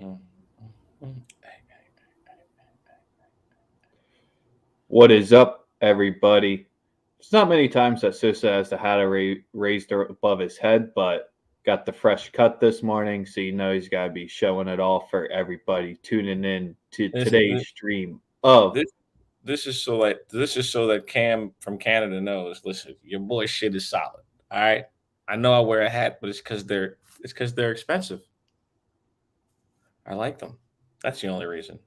Mm. Mm. What is up, everybody? It's not many times that Sosa has the hat raised above his head, but got the fresh cut this morning, so you know he's got to be showing it off for everybody tuning in to This today's stream of. this this is so that Cam from Canada knows. Listen, your boy shit is solid. All right, I know I wear a hat, but it's because they're expensive. I like them. That's the only reason.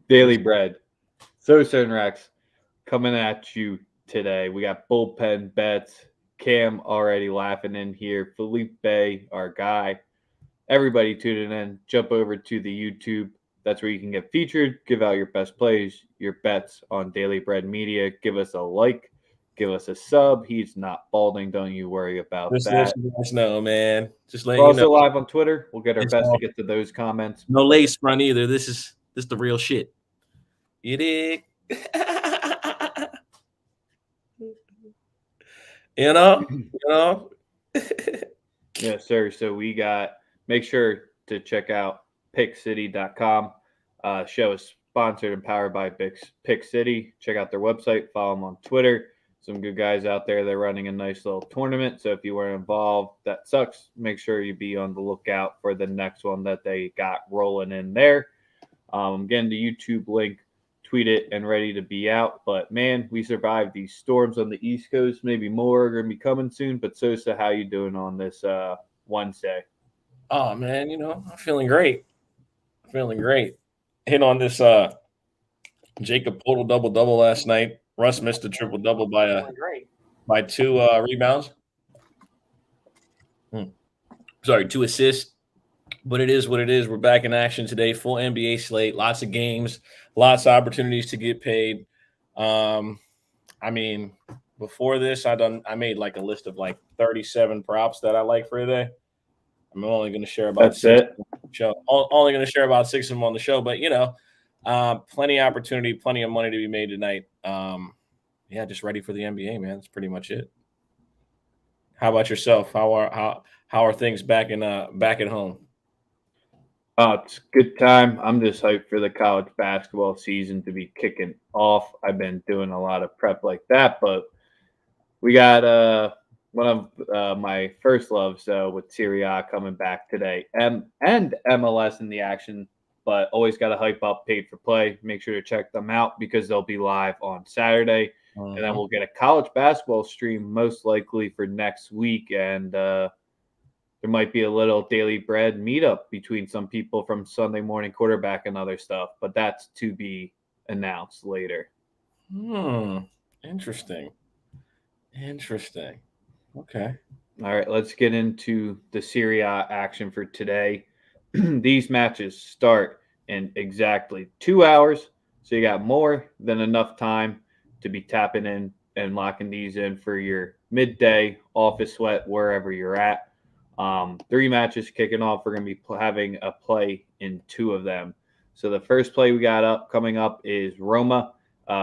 Daily This Bread. Sosa and Rex coming at you today. We got bullpen bets. Cam already laughing in here. Felipe, our guy. Everybody tuning in. Jump over to the YouTube. That's where you can get featured. Give out your best plays, your bets on Daily Bread Media. Give us a like. Give us a sub. He's not balding. Don't you worry about just let that. you guys know, man. Just We're letting you know. also live on Twitter. We'll get our It's best to all get to those comments. no But lace front either. This the real shit. You dig? you know, you know. yes, sir. So we got, make sure to check out pickcity.com. Show is sponsored and powered by Pick City. Check out their website, follow them on Twitter. Some good guys out there. They're running a nice little tournament. So if you were involved, that sucks. Make sure you be on the lookout for the next one that they got rolling in there. Again, the YouTube link, tweet it and ready to be out. But man, we survived these storms on the East Coast. Maybe more are going to be coming soon. But Sosa, how you doing on this Wednesday? Oh man, I'm feeling great. Feeling great. Hit on this Jacob total double double last night. Russ missed a triple double by two rebounds. Hmm. Sorry, two assists. But it is what it is. We're back in action today. Full NBA slate. Lots of games. Lots of opportunities to get paid. Um, I mean, before this, I made like a list of like 37 props that I like for today. I'm only going to share about That's six it. on the show. Only going to share about six of them on the show, but plenty of opportunity, plenty of money to be made tonight. Yeah, just ready for the NBA, man. That's pretty much it. How about yourself? How are things back at home? Oh, it's a good time. I'm just hyped for the college basketball season to be kicking off. I've been doing a lot of prep like that, but we got one of my first loves with Serie A coming back today, and MLS in the action. But always got to hype up paid for play. Make sure to check them out because they'll be live on Saturday, and then Mhm. we'll get a college basketball stream most likely for next week, and there might be a little daily bread meetup between some people from Sunday morning quarterback and other stuff, but that's to be announced later. Hmm. Interesting. Interesting. Okay. All right, let's get into the Serie A action for today. These matches start in exactly 2 hours, so you got more than enough time to be tapping in and locking these in for your midday office sweat wherever you're at. Three matches kicking off. We're going to be having a play in two of them. So the first play we got up coming up is Roma.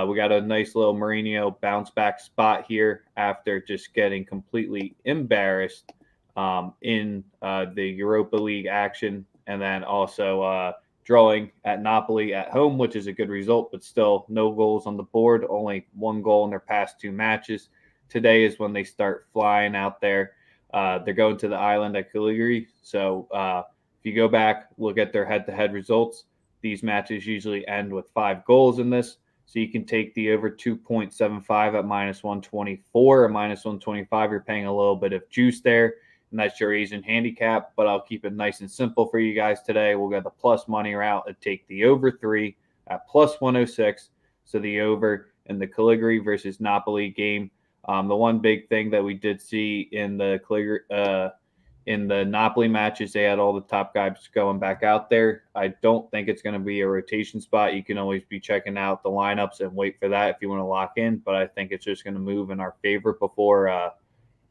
We got a nice little Mourinho bounce back spot here after just getting completely embarrassed in the Europa League action, and then also drawing at Napoli at home, which is a good result, but still no goals on the board, only one goal in their past two matches. Today is when they start flying out there. They're going to the island at Caligari. So if you go back, look at their head to head results, these matches usually end with 5 goals in this. So you can take the over 2.75 at minus 124 or minus 125. You're paying a little bit of juice there, and that's your Asian handicap. But I'll keep it nice and simple for you guys today. We'll get the plus money route and take the over 3 at plus 106. So the over in the Caligari versus Napoli game. The one big thing that we did see in the Napoli matches, they had all the top guys going back out there. I don't think it's going to be a rotation spot. You can always be checking out the lineups and wait for that if you want to lock in. But I think it's just going to move in our favor before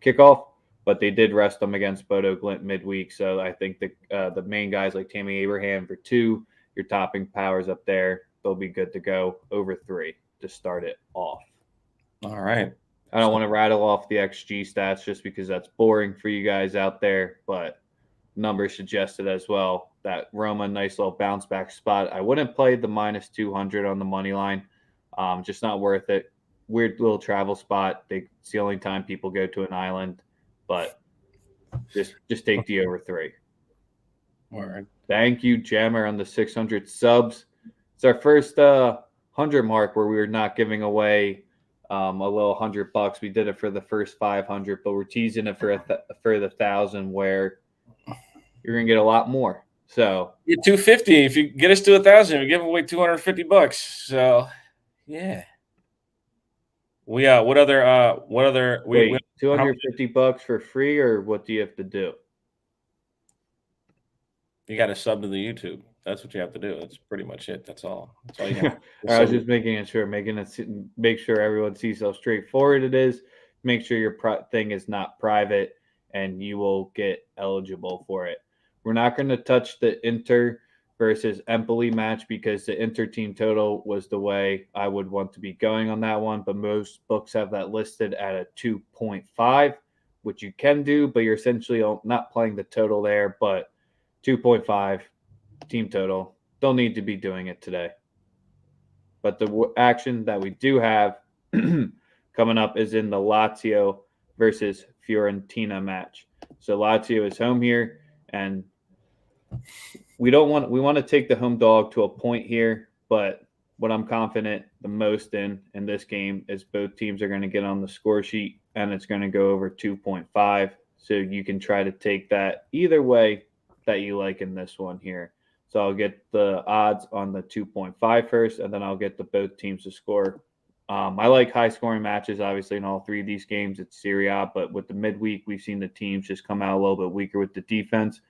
kickoff. But they did rest them against Bodo Glint midweek, so I think the main guys like Tammy Abraham for 2, your topping powers up there, they'll be good to go over 3 to start it off. All right. I don't So want to rattle off the XG stats just because that's boring for you guys out there, but numbers suggested as well that Roma, nice little bounce back spot. I wouldn't play the minus 200 on the money line. Just not worth it. Weird little travel spot. It's the only time people go to an island, but just take the over 3. Word. Thank you, Jammer, on the 600 subs. It's our first 100 mark where we were not giving away a little $100. We did it for the first 500, but we're teasing it for the 1,000 where you're gonna get a lot more. So Get 250. If you get us to 1,000, we give away $250. So yeah. What other wait, $250 for free, or what do you have to do? You got to sub to the YouTube. That's what you have to do. That's pretty much it. That's all. That's all you have. I was just make sure everyone sees how straightforward it is. Make sure your thing is not private, and you will get eligible for it. We're not going to touch the Inter versus Empoli match because the Inter team total was the way I would want to be going on that one, but most books have that listed at a 2.5, which you can do, but you're essentially not playing the total there, but 2.5 team total. Don't need to be doing it today. But the action that we do have coming up is in the Lazio versus Fiorentina match. So Lazio is home here, and we want to take the home dog to a point here, but what I'm confident the most in this game is both teams are going to get on the score sheet, and it's going to go over 2.5. So you can try to take that either way that you like in this one here. So I'll get the odds on the 2.5 first, and then I'll get the both teams to score. I like high-scoring matches, obviously, in all 3 of these games. It's Serie A, but with the midweek, we've seen the teams just come out a little bit weaker with the defense.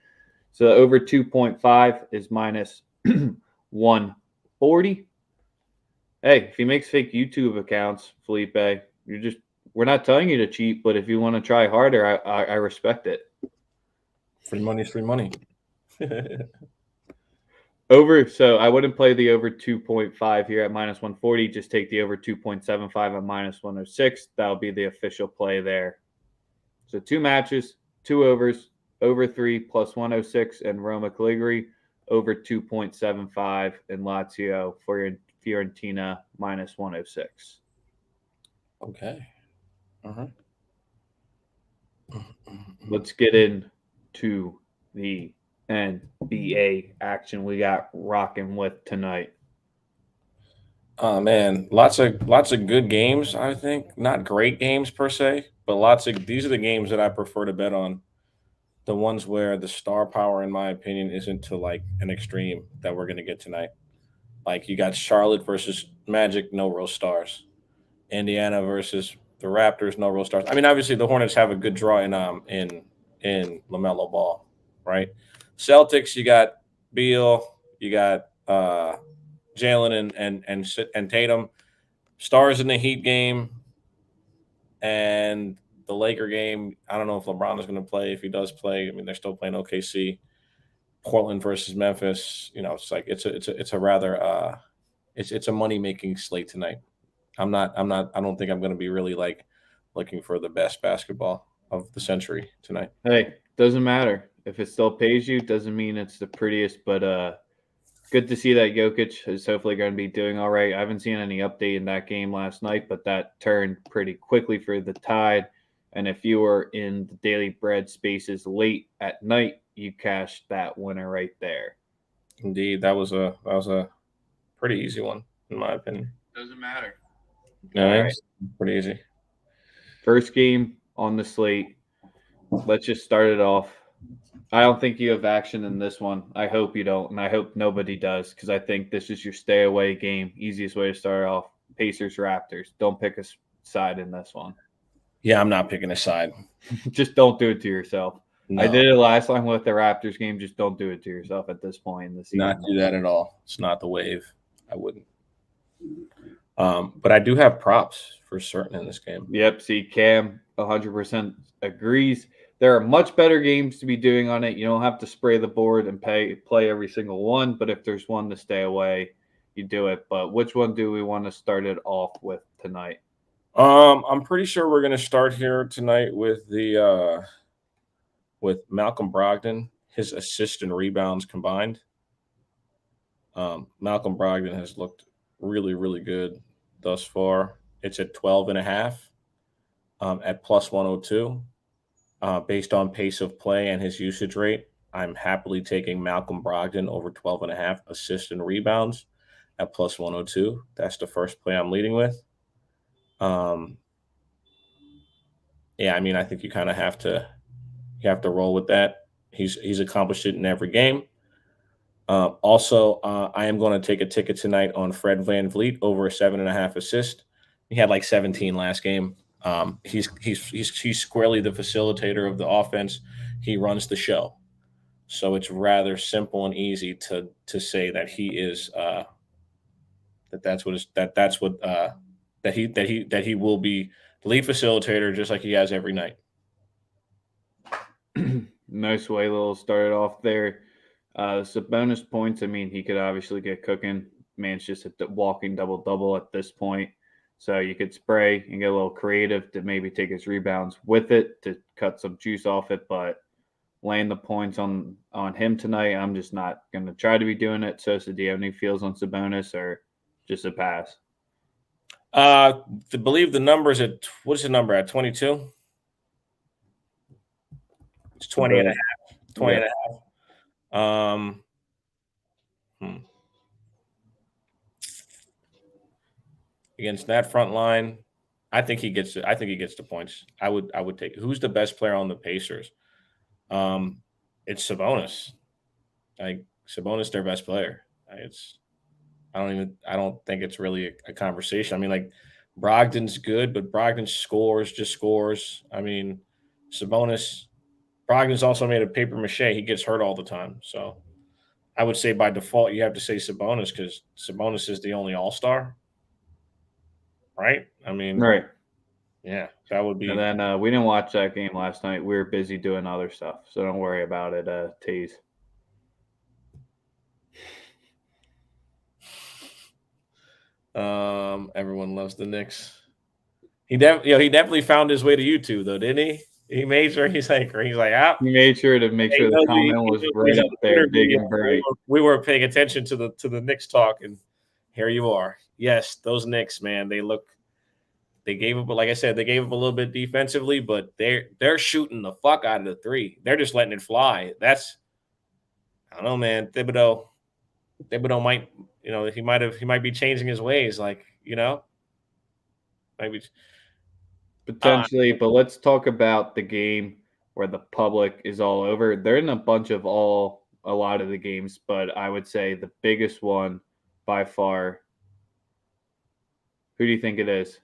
So over 2.5 is minus 140. Hey, if he makes fake YouTube accounts, Felipe, we're not telling you to cheat, but if you want to try harder, I respect it. Free money is free money. So I wouldn't play the over 2.5 here at minus 140. Just take the over 2.75 at minus 106. That'll be the official play there. So 2 matches, 2 overs, over 3 plus 106 and Roma Caligari, over 2.75 in Lazio for Fiorentina minus 106. Okay. Uh-huh. Let's get into the NBA action we got rocking with tonight. Oh man, lots of good games. I think not great games per se, but these are the games that I prefer to bet on. The ones where the star power, in my opinion, isn't to like an extreme that we're going to get tonight. Like you got Charlotte versus Magic, no real stars. Indiana versus the Raptors, no real stars. I mean, obviously the Hornets have a good draw in LaMelo Ball, right? Celtics, you got Beal, you got Jalen and Tatum. Stars in the Heat game, and the Laker game. I don't know if LeBron is going to play. If he does play, I mean, they're still playing OKC. Portland versus Memphis. It's like it's a rather it's a money making slate tonight. I don't think I'm going to be really like looking for the best basketball of the century tonight. Hey, doesn't matter if it still pays you. Doesn't mean it's the prettiest, but good to see that Jokic is hopefully going to be doing all right. I haven't seen any update in that game last night, but that turned pretty quickly for the Tide. And if you were in the Daily Bread spaces late at night, you cashed that winner right there. Indeed, that was a pretty easy one in my opinion. Doesn't matter. No, it's pretty easy. First game on the slate. Let's just start it off. I don't think you have action in this one. I hope you don't, and I hope nobody does, because I think this is your stay away game. Easiest way to start off. Pacers, Raptors. Don't pick a side in this one. Yeah, I'm not picking a side. Just don't do it to yourself. No. I did it last time with the Raptors game. Just don't do it to yourself at this point in the season. Not do that at all. It's not the wave. I wouldn't. But I do have props for certain in this game. Yep. See, Cam 100% agrees. There are much better games to be doing on it. You don't have to spray the board and play every single one. But if there's one to stay away, you do it. But which one do we want to start it off with tonight? I'm pretty sure we're going to start here tonight with with Malcolm Brogdon his assists and rebounds combined. Malcolm Brogdon has looked really, really good thus far. It's at 12.5 at plus 102. Based on pace of play and his usage rate, I'm happily taking Malcolm Brogdon over 12.5 assists and rebounds at plus 102. That's the first play I'm leading with. Yeah, I mean, I think you kind of have to roll with that. He's accomplished it in every game. Also, I am going to take a ticket tonight on Fred VanVleet over a 7.5 assist. He had like 17 last game. He's squarely the facilitator of the offense. He runs the show, so it's rather simple and easy to say that he is that he will be the lead facilitator just like he has every night. Nice way Lil started off there. Bonus points. I mean, he could obviously get cooking. Man's just a walking double-double at this point. So you could spray and get a little creative to maybe take his rebounds with it to cut some juice off it. But laying the points on him tonight, I'm just not going to try to be doing it. Sosa, do you have any feels on Sabonis or just a pass? To believe the numbers at what's the number at 22? It's 20 and a half. 20 and a half. Against that front line, I think he gets the points. I would take. Who's the best player on the Pacers? It's Sabonis. Like Sabonis, their best player. I don't think it's really a conversation. I mean, like Brogdon's good, but Brogdon just scores. I mean, Brogdon's also made of paper mache. He gets hurt all the time. So I would say by default you have to say Sabonis because Sabonis is the only All-Star. Right? I mean, right. Yeah, that would be. And then we didn't watch that game last night. We were busy doing other stuff, so don't worry about it, Tease. Everyone loves the Knicks. He definitely found his way to YouTube though, didn't he? He made sure he's like ah. He made sure to make sure the comment was right up there, big and bright. We were paying attention to the Knicks talk, and here you are. Yes, those Knicks, man, they gave up, like I said, they gave up a little bit defensively, but they're shooting the fuck out of the three. They're just letting it fly. I don't know, man. Thibodeau might, he might be changing his ways, like, maybe potentially. But let's talk about the game where the public is all over. They're in a lot of the games, but I would say the biggest one by far. Who do you think it is?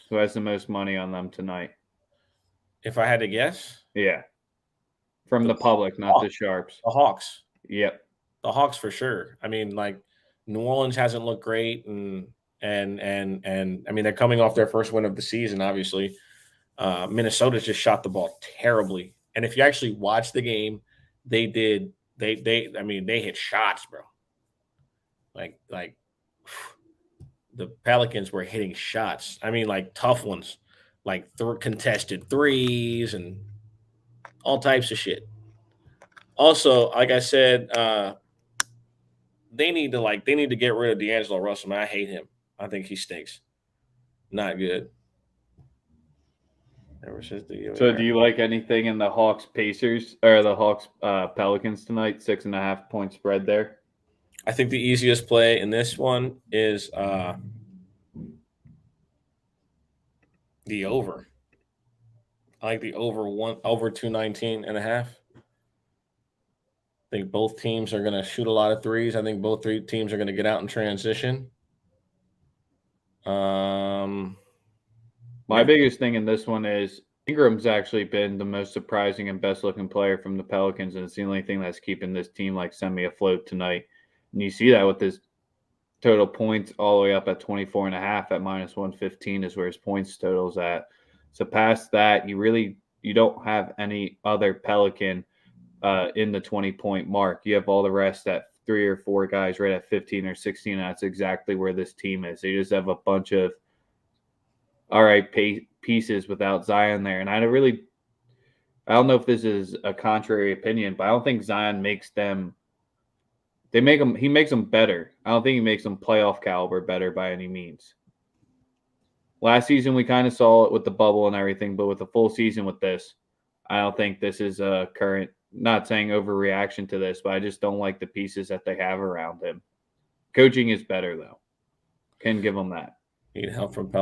Who has the most money on them tonight? If I had to guess? Yeah. From the public, not the Sharps. The Hawks. Yep. The Hawks for sure. I mean, like New Orleans hasn't looked great and I mean they're coming off their first win of the season, obviously. Minnesota just shot the ball terribly. And if you actually watch the game, they hit shots, bro. Like the Pelicans were hitting shots. I mean, like tough ones, like contested threes and all types of shit. Also, like I said, they need to get rid of D'Angelo Russell. Man, I hate him. I think he stinks. Not good. So, do you like anything in the Hawks Pacers or the Hawks Pelicans tonight? 6.5 point spread there. I think the easiest play in this one is the over. I like the over 219.5. I think both teams are going to shoot a lot of threes. I think both teams are going to get out in transition. My biggest thing in this one is Ingram's actually been the most surprising and best looking player from the Pelicans, and it's the only thing that's keeping this team like semi-afloat tonight. And you see that with his total points all the way up at 24.5 at minus 115 is where his points total's at. So past that, you don't have any other Pelican in the 20-point mark. You have all the rest at 3 or 4 guys right at 15 or 16. And that's exactly where this team is. They just have a bunch of all right pieces without Zion there. And I I don't know if this is a contrary opinion, but I don't think Zion makes them. He makes them better. I don't think he makes them playoff caliber better by any means. Last season, we kind of saw it with the bubble and everything, but with a full season with this, I don't think this is a current, not saying overreaction to this, but I just don't like the pieces that they have around him. Coaching is better, though. Can give them that. Need help from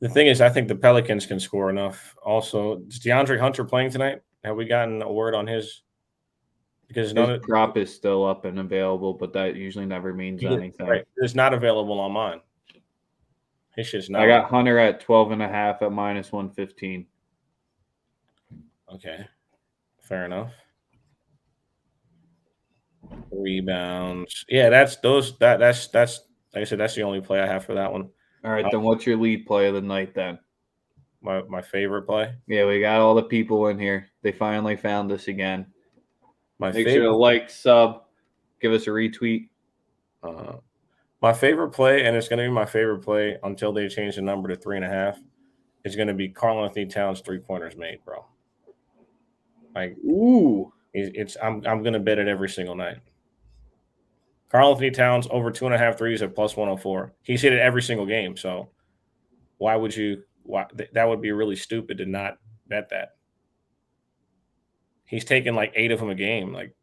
the thing is, I think the Pelicans can score enough. Also, is DeAndre Hunter playing tonight? Have we gotten a word on his? Because His prop is still up and available, but that usually never means anything. Right, it's not available on mine. His shit's not. I got Hunter at 12.5 at -115. Okay, fair enough. Rebounds, yeah, that's like I said, that's the only play I have for that one. All right, then what's your lead play of the night then? My favorite play? Yeah, we got all the people in here. They finally found us again. Make sure to like, sub, give us a retweet. My favorite play, and it's going to be my favorite play until they change the number to 3.5, is going to be Karl-Anthony Towns 3-pointers made, bro. Like, ooh, I'm going to bet it every single night. Karl-Anthony Towns over 2.5 threes at +104. He's hit it every single game. So why would you? Why that would be really stupid to not bet that. He's taken like 8 of them a game. Like,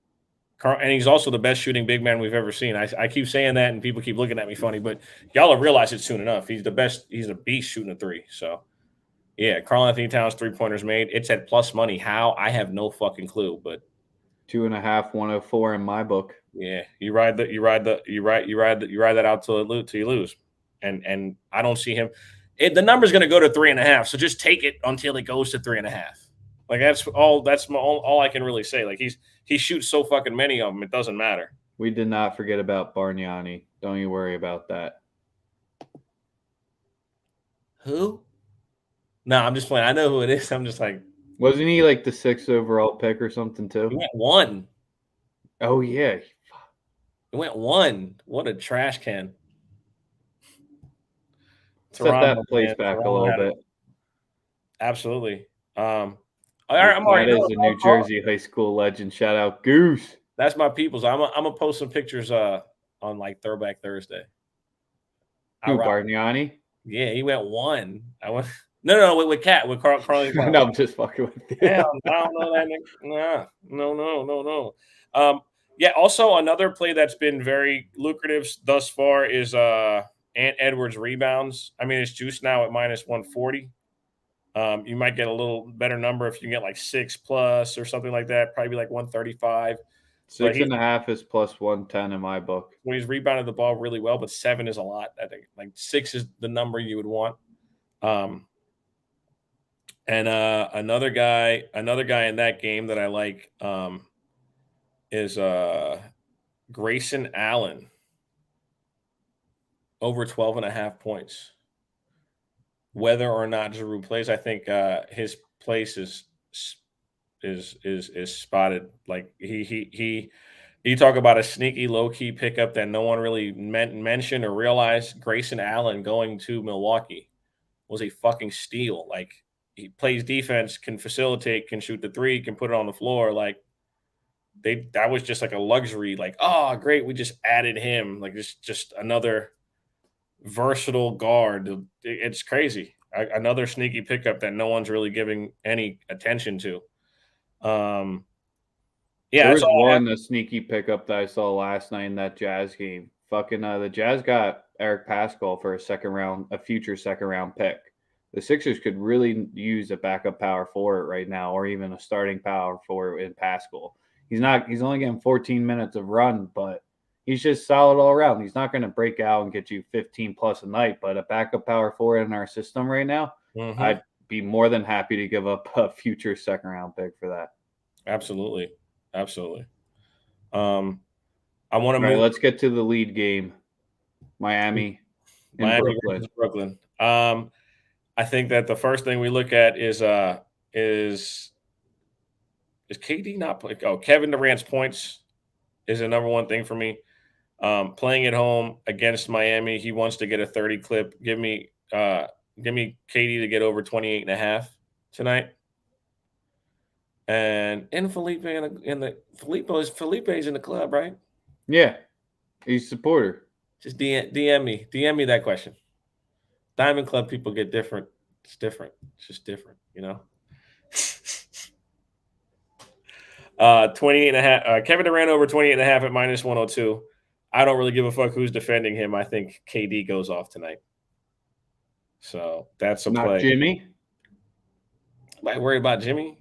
and he's also the best shooting big man we've ever seen. I keep saying that, and people keep looking at me funny, but y'all will realize it soon enough. He's the best. He's a beast shooting a 3. So, yeah, Karl-Anthony Towns 3-pointers made. It's at plus money. How? I have no fucking clue. But 2.5, 104 in my book. Yeah, you ride that out till you lose, and I don't see him. The number's going to go to 3.5. So just take it until it goes to 3.5. Like that's all I can really say. Like he shoots so fucking many of them, it doesn't matter. We did not forget about Bargnani. Don't you worry about that. Who? No, I'm just playing. I know who it is. I'm just like, wasn't he like the 6th overall pick or something too? He went 1. Oh yeah, he went 1. What a trash can. Set that place back a little bit. Absolutely. That is a New Jersey high school legend. Shout out Goose. That's my people's. I'm gonna post some pictures on like Throwback Thursday. Who, Bargnani? Yeah, he went 1. I went no with Cat with Carly. No, I'm just fucking with you. Hell, I don't know that nigga. No. Yeah. Also, another play that's been very lucrative thus far is Ant Edwards rebounds. I mean, it's juiced now at -140. You might get a little better number if you get like 6+ or something like that. Probably like 135. 6.5 is +110 in my book. When he's rebounded the ball really well, but 7 is a lot. I think like 6 is the number you would want. And another guy in that game that I like is Grayson Allen over 12.5 points. Whether or not Giroux plays, I think his place is spotted. Like you talk about a sneaky low-key pickup that no one really mentioned or realized. Grayson Allen going to Milwaukee was a fucking steal. Like, he plays defense, can facilitate, can shoot the 3, can put it on the floor. Like, that was just like a luxury. Like, oh, great, we just added him. Like, just another versatile guard. It's crazy. Another sneaky pickup that no one's really giving any attention to. Yeah, there was one sneaky pickup that I saw last night in that Jazz game. Fucking the Jazz got Eric Pascal for a future second round pick. The Sixers could really use a backup power forward right now, or even a starting power forward in Pascal. He's only getting 14 minutes of run, but he's just solid all around. He's not going to break out and get you 15 plus a night, but a backup power forward in our system right now, I'd be more than happy to give up a future second round pick for that. Absolutely. I want to move. Let's get to the lead game. Miami Brooklyn. I think that the first thing we look at is KD not play? Oh, Kevin Durant's points is the number one thing for me. Playing at home against Miami, he wants to get a 30 clip. Give me KD to get over 28.5 tonight. And Felipe's in the club, right? Yeah, he's a supporter. Just DM me that question. Diamond Club people get different. It's different. It's just different, 28 and a half. Kevin Durant over 28 and a half at minus 102. I don't really give a fuck who's defending him. I think KD goes off tonight. So that's a Not play. Jimmy. Am I worried about Jimmy?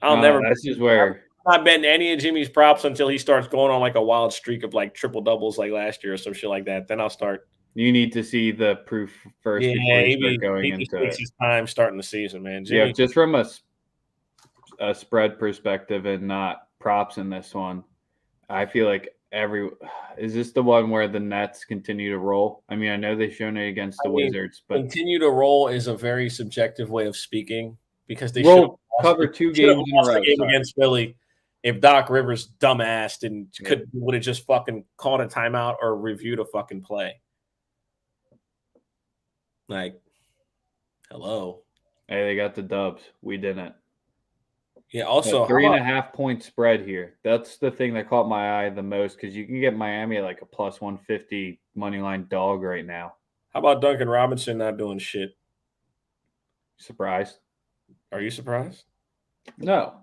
This is where I'm not betting any of Jimmy's props until he starts going on like a wild streak of like triple doubles like last year or some shit like that. Then I'll start. You need to see the proof first before you start going he into takes it. his time starting the season, man. Jimmy, Yeah, just from a spread perspective and not props in this one, I feel like is this the one where the Nets continue to roll? I mean, I know they've shown it against the Wizards, but continue to roll is a very subjective way of speaking because they roll cover 2 games in a lost row. the game against Philly if Doc Rivers dumbass and would have just fucking called a timeout or reviewed a fucking play. Like, hello. Hey, they got the dubs. We didn't. Yeah, also 3.5 point spread here. That's the thing that caught my eye the most because you can get Miami at like a plus 150 money line dog right now. How about Duncan Robinson not doing shit? Surprised? Are you surprised? No.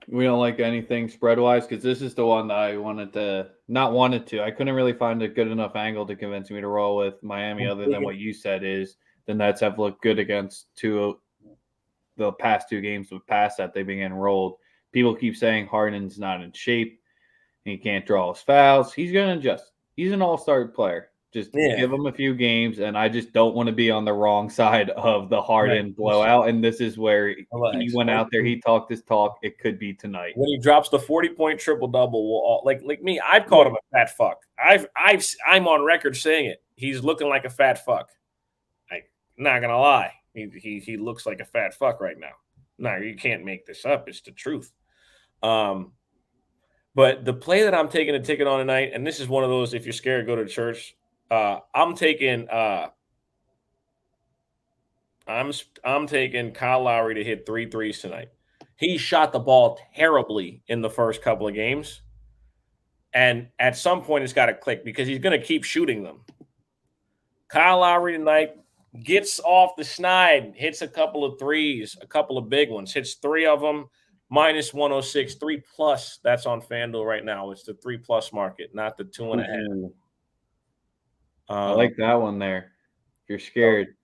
We don't like anything spread wise because this is the one that I I couldn't really find a good enough angle to convince me to roll with Miami other than what you said is the Nets have looked good against the past 2 games past that they've been getting rolled. People keep saying Harden's not in shape. He can't draw his fouls. He's going to adjust. He's an all-star player. Just give him a few games, and I just don't want to be on the wrong side of the Harden blowout. And this is where he went out there. He talked his talk. It could be tonight. When he drops the 40-point triple-double, we'll all like me. I've called him a fat fuck. I'm on record saying it. He's looking like a fat fuck. I'm not gonna lie. He looks like a fat fuck right now. No, you can't make this up. It's the truth. But the play that I'm taking a ticket on tonight, and this is one of those, if you're scared, go to church. I'm taking Kyle Lowry to hit 3 threes tonight. He shot the ball terribly in the first couple of games. And at some point it's got to click because he's going to keep shooting them. Kyle Lowry tonight gets off the schneid, hits a couple of threes, a couple of big ones, hits 3 of them. Minus 106, 3+. That's on FanDuel right now. It's the 3+ market, not the 2.5. I like that one there. If you're scared.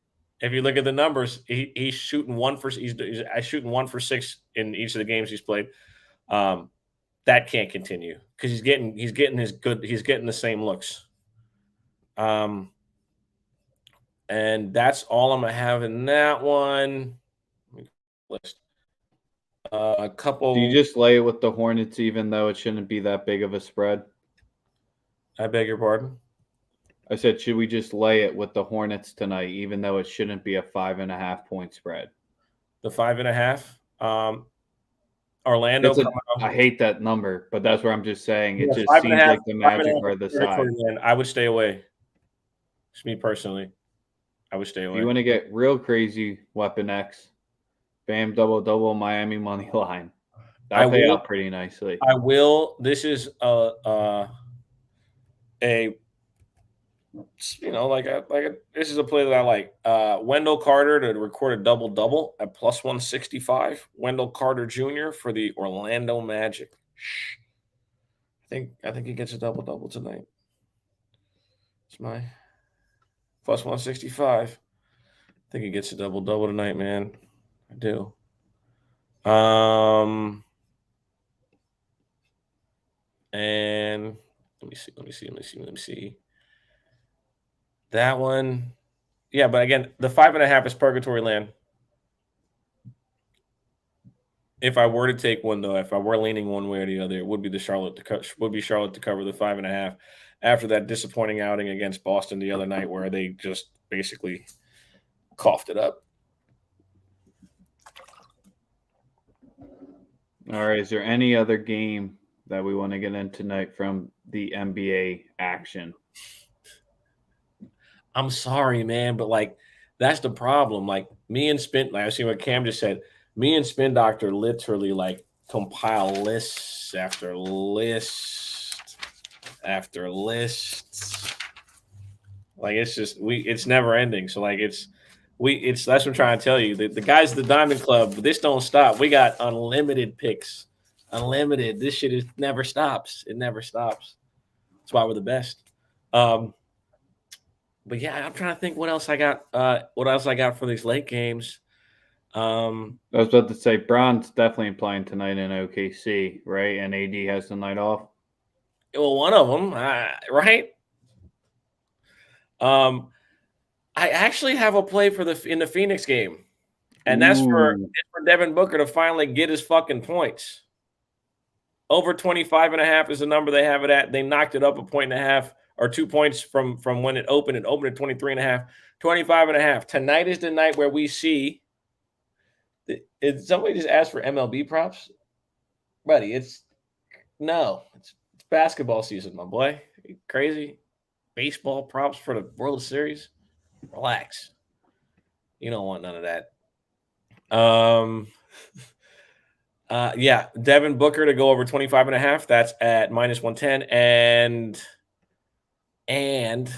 If you look at the numbers, he's shooting 1 for he's shooting 1 for 6 in each of the games he's played. That can't continue because he's getting the same looks. And that's all I'm gonna have in that one. List. A couple. Do you just lay it with the Hornets, even though it shouldn't be that big of a spread? I beg your pardon? I said, should we just lay it with the Hornets tonight, even though it shouldn't be a 5.5 point spread? The 5.5. Orlando. I hate that number, but that's where I'm just saying it just seems like the Magic are the side. I would stay away. It's me personally. I would stay away. If you want to get real crazy, Weapon X, Bam double Miami money line. That'll pay out pretty nicely. I will. This is this is a play that I like. Wendell Carter to record a double at plus 165. Wendell Carter Jr. for the Orlando Magic. I think he gets a double tonight. It's my plus 165. I think he gets a double tonight, man. I do. And let me see. That one. Yeah, but again, the 5.5 is purgatory land. If I were to take one, though, if I were leaning one way or the other, it would be Charlotte to cover the 5.5 after that disappointing outing against Boston the other night where they just basically coughed it up. All right. Is there any other game that we want to get in tonight from the NBA action? I'm sorry, man, but like that's the problem. Like me and Spin, like I see what Cam just said. Me and Spin Doctor literally like compile lists after list after lists. Like it's never ending. So like it's that's what I'm trying to tell you. The guys at the Diamond Club, this don't stop. We got unlimited picks. Unlimited. This shit never stops. It never stops. That's why we're the best. But yeah, I'm trying to think what else I got. What else I got for these late games? I was about to say Braun's definitely playing tonight in OKC, right? And AD has the night off. Well, one of them, right? I actually have a play in the Phoenix game, and that's for Ooh. Devin Booker to finally get his fucking points. Over 25.5 is the number they have it at. They knocked it up a point and a half or 2 points from when it opened. It opened at 23.5, 25.5. Tonight is the night where we see. Did somebody just ask for MLB props? Buddy, it's basketball season, my boy. Are you crazy? Baseball props for the World Series? Relax. You don't want none of that. Yeah, Devin Booker to go over 25.5. That's at minus 110. And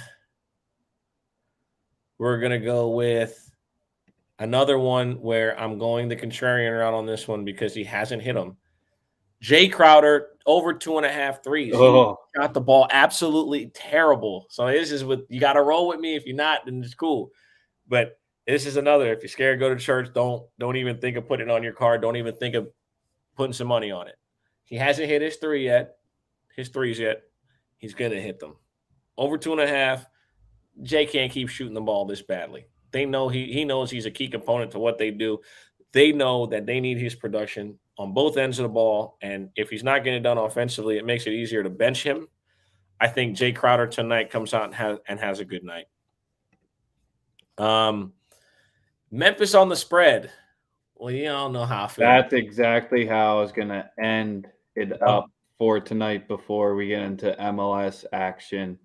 we're gonna go with another one where I'm going the contrarian route on this one because he hasn't hit them. Jay Crowder over 2.5 threes. He got the ball absolutely terrible. So this is what you got to roll with me. If you're not, then it's cool. But this is another. If you're scared, go to church. Don't even think of putting it on your card. Don't even think of putting some money on it. He hasn't hit his threes yet. He's gonna hit them. Over 2.5. Jay can't keep shooting the ball this badly. They know he knows he's a key component to what they do. They know that they need his production on both ends of the ball. And if he's not getting it done offensively, it makes it easier to bench him. I think Jay Crowder tonight comes out and has a good night. Memphis on the spread. Well, you all know how I feel. That's exactly how I was going to end it up for tonight before we get into MLS action.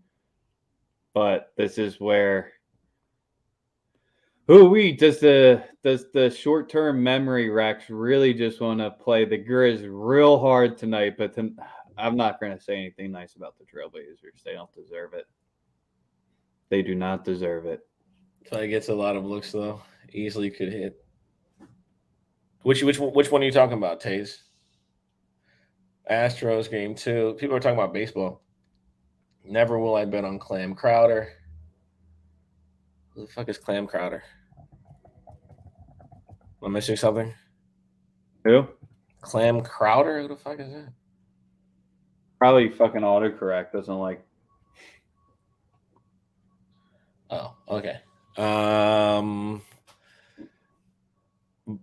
But this is where does the short-term memory Rex really just want to play the Grizz real hard tonight? But I'm not going to say anything nice about the Trailblazers. They don't deserve it. They do not deserve it. So he gets a lot of looks though. Easily could hit. Which one are you talking about, Taze? Astros game 2. People are talking about baseball. Never will I bet on Clam Crowder. Who the fuck is Clam Crowder? Am I missing something? Who? Clam Crowder? Who the fuck is that? Probably fucking autocorrect. Doesn't like. Oh, okay.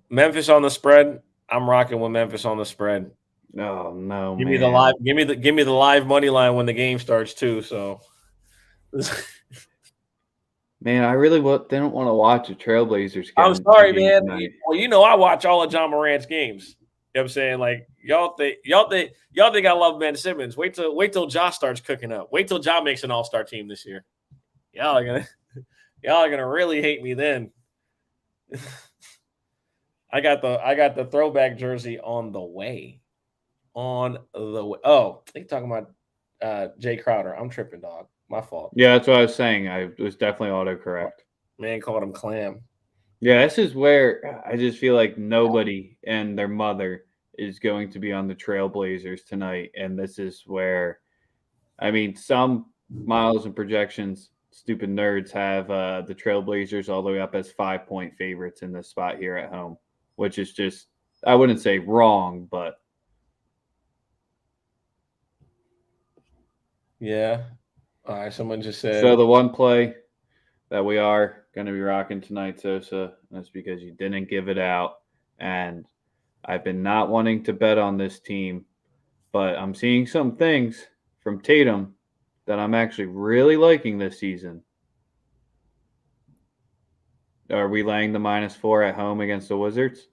Memphis on the spread. I'm rocking with Memphis on the spread. Oh no, Give me the live money line when the game starts too. So, man, I really didn't want to watch the Trailblazers game. I'm sorry, man. Well, I watch all of John Morant's games. You know what I'm saying? Like y'all think I love Ben Simmons. Wait till Josh starts cooking up. Wait till John makes an all-star team this year. Y'all are gonna really hate me then. I got the throwback jersey on the way. Oh, they talking about Jay Crowder. I'm tripping, dog. My fault. Yeah, that's what I was saying. I was definitely autocorrect. Man called him Clam. Yeah, this is where I just feel like nobody and their mother is going to be on the Trailblazers tonight. And this is where, I mean, some miles and projections, stupid nerds have the Trailblazers all the way up as 5-point favorites in this spot here at home, which is just, I wouldn't say wrong, but. Yeah. All right. Someone just said. So the one play that we are going to be rocking tonight, Sosa, and that's because you didn't give it out. And I've been not wanting to bet on this team, but I'm seeing some things from Tatum that I'm actually really liking this season. Are we laying the -4 at home against the Wizards?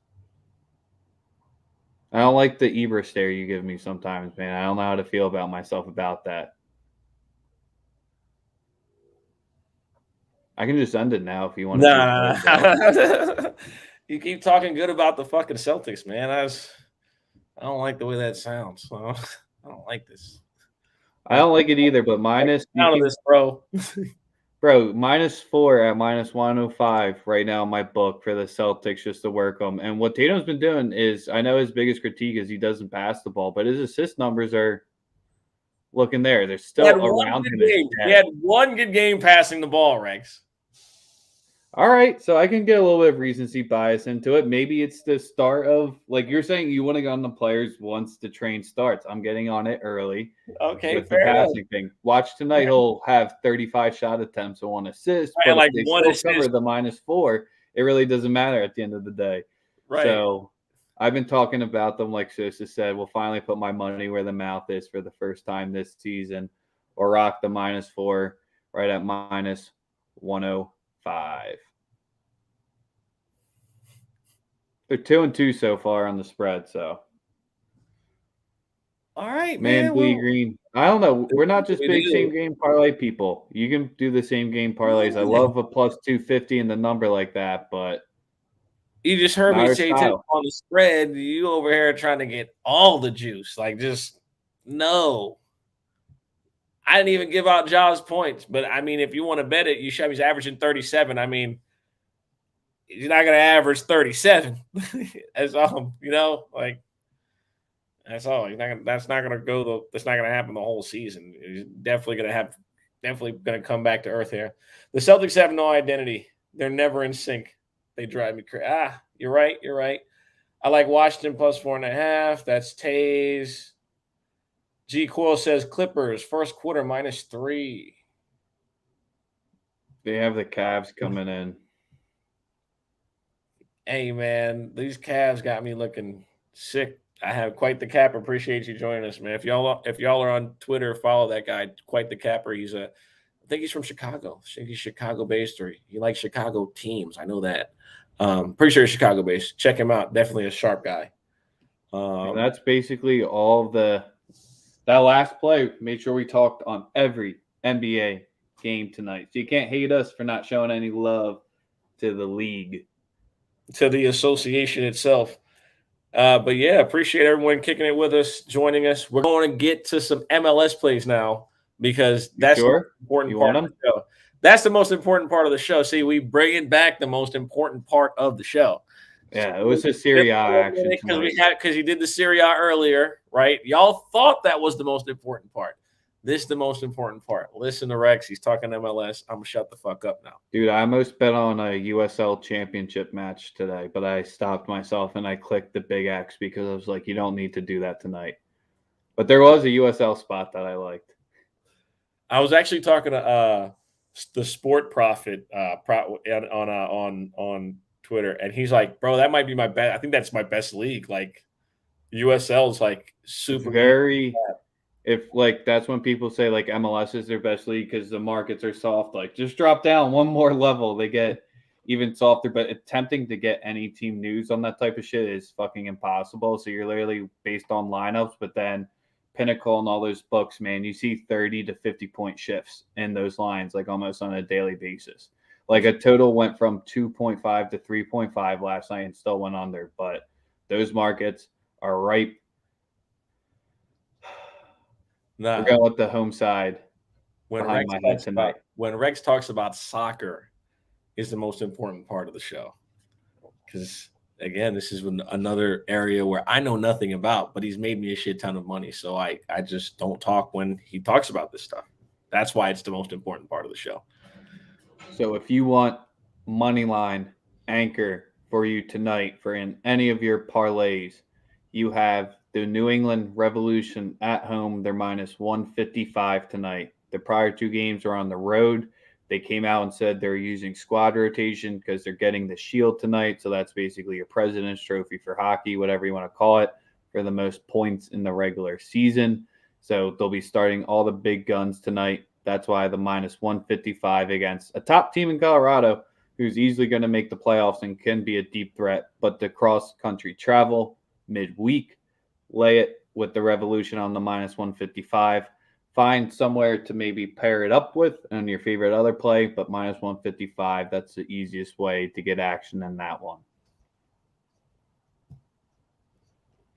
I don't like the Ibra stare you give me sometimes, man. I don't know how to feel about myself about that. I can just end it now if you want to just let Nah. it go. You keep talking good about the fucking Celtics, man. I don't like the way that sounds. So I don't like this. I don't like it either, but minus you Out of can this, bro. bro -4 at -105 right now in my book for the Celtics just to work them. And what Tatum's been doing is I know his biggest critique is he doesn't pass the ball, but his assist numbers are looking there. They're He had still one around good him as game. He Chet. had one good game passing the ball, Rex. All right, so I can get a little bit of recency bias into it. Maybe it's the start of, like you're saying, you want to get on the players once the train starts. I'm getting on it early Okay, with the fair enough. passing thing. Watch tonight; he'll have 35 shot attempts and 1 assist. And But if like they one still cover assist. the -4, it really doesn't matter at the end of the day. Right. So I've been talking about them, like Sosa said. We'll finally put my money where the mouth is for the first time this season, or rock the -4 right at -105. They're 2-2 so far on the spread. So, All right, man, man. Lee Well, Green. I don't know. We're not just it big is. same game parlay people. You can do the same game parlays. I love a +250 in the number like that, but You just heard not me our say take style. on the spread. You over here trying to get all the juice. Like, just no. I didn't even give out Jaws points, but I mean, if you want to bet it, you should. He's averaging 37. I mean, he's not going to average 37. That's all. Like that's all. He's not. That's not going to go. That's not going to happen the whole season. He's definitely going to have. Definitely going to come back to earth here. The Celtics have no identity. They're never in sync. They drive me crazy. You're right. You're right. I like Washington +4.5. That's Tays. G Coil says Clippers first quarter -3. They have the Cavs coming in. Hey man, these Cavs got me looking sick. I have quite the capper. Appreciate you joining us, man. If y'all are on Twitter, follow that guy, quite the capper. I think he's from Chicago. I think he's Chicago based, or he likes Chicago teams. I know that. Pretty sure he's Chicago based. Check him out. Definitely a sharp guy. And that's basically all that last play. Made sure we talked on every NBA game tonight. So you can't hate us for not showing any love to the league. To the association itself. But yeah, appreciate everyone kicking it with us, joining us. We're going to get to some MLS plays now because that's the most important part of the show. That's the most important part of the show. See, we bring back the most important part of the show. Yeah, it was a Serie action because you did the Serie earlier, right? Y'all thought that was the most important part. This is the most important part. Listen to Rex. He's talking MLS. I'm going to shut the fuck up now. Dude, I almost bet on a USL championship match today, but I stopped myself and I clicked the big X because I was like, you don't need to do that tonight. But there was a USL spot that I liked. I was actually talking to the Sport Prophet on Twitter, and he's like, bro, that might be my best. I think that's my best league. Like USL is like super if like that's when people say like MLS is their best league because the markets are soft, like just drop down one more level, they get even softer. But attempting to get any team news on that type of shit is fucking impossible. So you're literally based on lineups, but then Pinnacle and all those books, man, you see 30 to 50 point shifts in those lines like almost on a daily basis. Like a total went from 2.5 to 3.5 last night and still went under, but those markets are ripe. We're going with the home side behind my head tonight. When Rex talks about soccer is the most important part of the show. Because, again, this is another area where I know nothing about, but he's made me a shit ton of money. So I just don't talk when he talks about this stuff. That's why it's the most important part of the show. So if you want money line anchor for you tonight for in any of your parlays, you have the New England Revolution at home. They're -155 tonight. The prior two games are on the road. They came out and said they're using squad rotation because they're getting the Shield tonight. So that's basically your President's Trophy for hockey, whatever you want to call it, for the most points in the regular season. So they'll be starting all the big guns tonight. That's why the -155 against a top team in Colorado who's easily going to make the playoffs and can be a deep threat. But the cross-country travel midweek, lay it with the Revolution on the -155. find somewhere to maybe pair it up with on your favorite other play, but minus 155, that's the easiest way to get action in that one.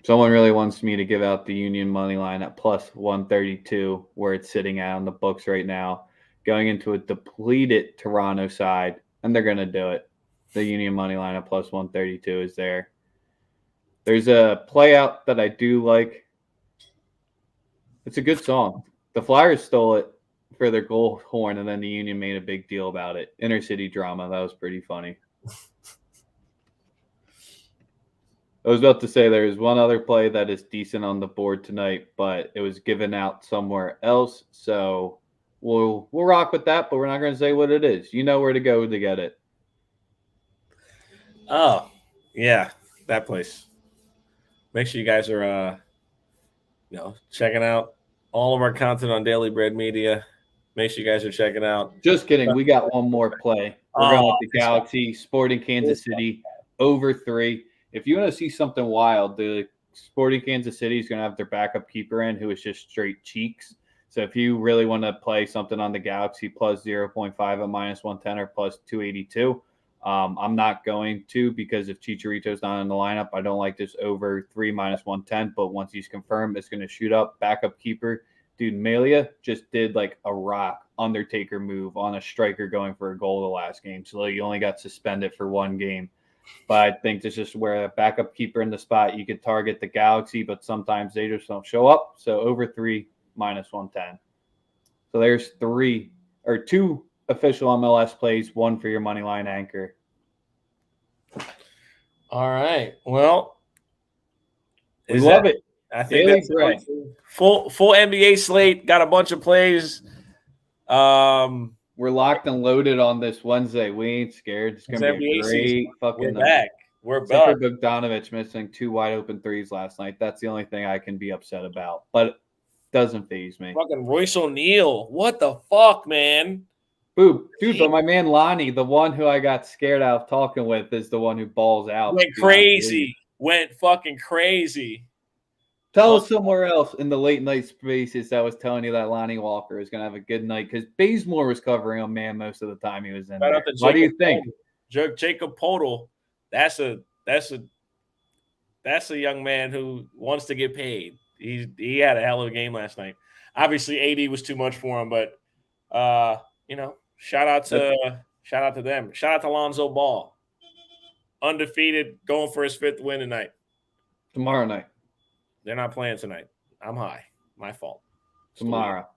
Someone really wants me to give out the Union money line at plus 132, where it's sitting out on the books right now, going into a depleted Toronto side, and they're going to do it. The Union money line at plus 132 is there. There's a play out that I do like. It's a good song. The Flyers stole it for their goal horn, and then the Union made a big deal about it. Inner city drama. That was pretty funny. I was about to say there's one other play that is decent on the board tonight, but it was given out somewhere else. So we'll rock with that, but we're not going to say what it is. You know where to go to get it. Oh, yeah, that place. Make sure you guys are checking out all of our content on Daily Bread Media. Make sure you guys are checking out. Just kidding. We got one more play. We're going with the Galaxy, Sporting Kansas City, over 3. If you want to see something wild, the Sporting Kansas City is going to have their backup keeper in, who is just straight cheeks. So if you really want to play something on the Galaxy, plus 0.5 at minus 110 or plus 282, I'm not going to, because if Chicharito's not in the lineup, I don't like this over 3 minus 110. But once he's confirmed, it's going to shoot up. Backup keeper, dude, Melia just did like a rock Undertaker move on a striker going for a goal the last game. So he only got suspended for 1 game. But I think this is where a backup keeper in the spot, you could target the Galaxy, but sometimes they just don't show up. So over 3 minus 110. So there's 2 official MLS plays, 1 for your money line anchor. All right. Well, we love it. I think that's full NBA slate. Got a bunch of plays. We're locked and loaded on this Wednesday. We ain't scared. It's gonna be a great fucking night. We're back. Except for Bogdanovich missing 2 wide open threes last night. That's the only thing I can be upset about. But it doesn't faze me. Fucking Royce O'Neal. What the fuck, man? Dude, but my man Lonnie, the one who I got scared out of talking with, is the one who balls out. Went crazy. Went fucking crazy. Tell us somewhere else in the late night spaces that was telling you that Lonnie Walker is going to have a good night, because Bazemore was covering him, man, most of the time he was in there. What do you think? Jacob Podol, that's a young man who wants to get paid. He had a hell of a game last night. Obviously, AD was too much for him, but shout out to them. Shout out to Lonzo Ball, undefeated, going for his 5th win tonight. Tomorrow night. They're not playing tonight. I'm high. My fault. Tomorrow.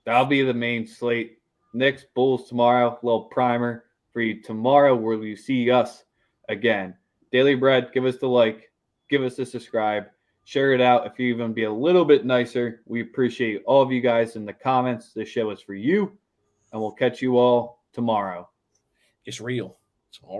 That'll be the main slate. Knicks, Bulls tomorrow. Little primer for you tomorrow, where you see us again. Daily Bread, give us the like. Give us the subscribe. Share it out if you even be a little bit nicer. We appreciate all of you guys in the comments. This show is for you, and we'll catch you all tomorrow. It's real. It's all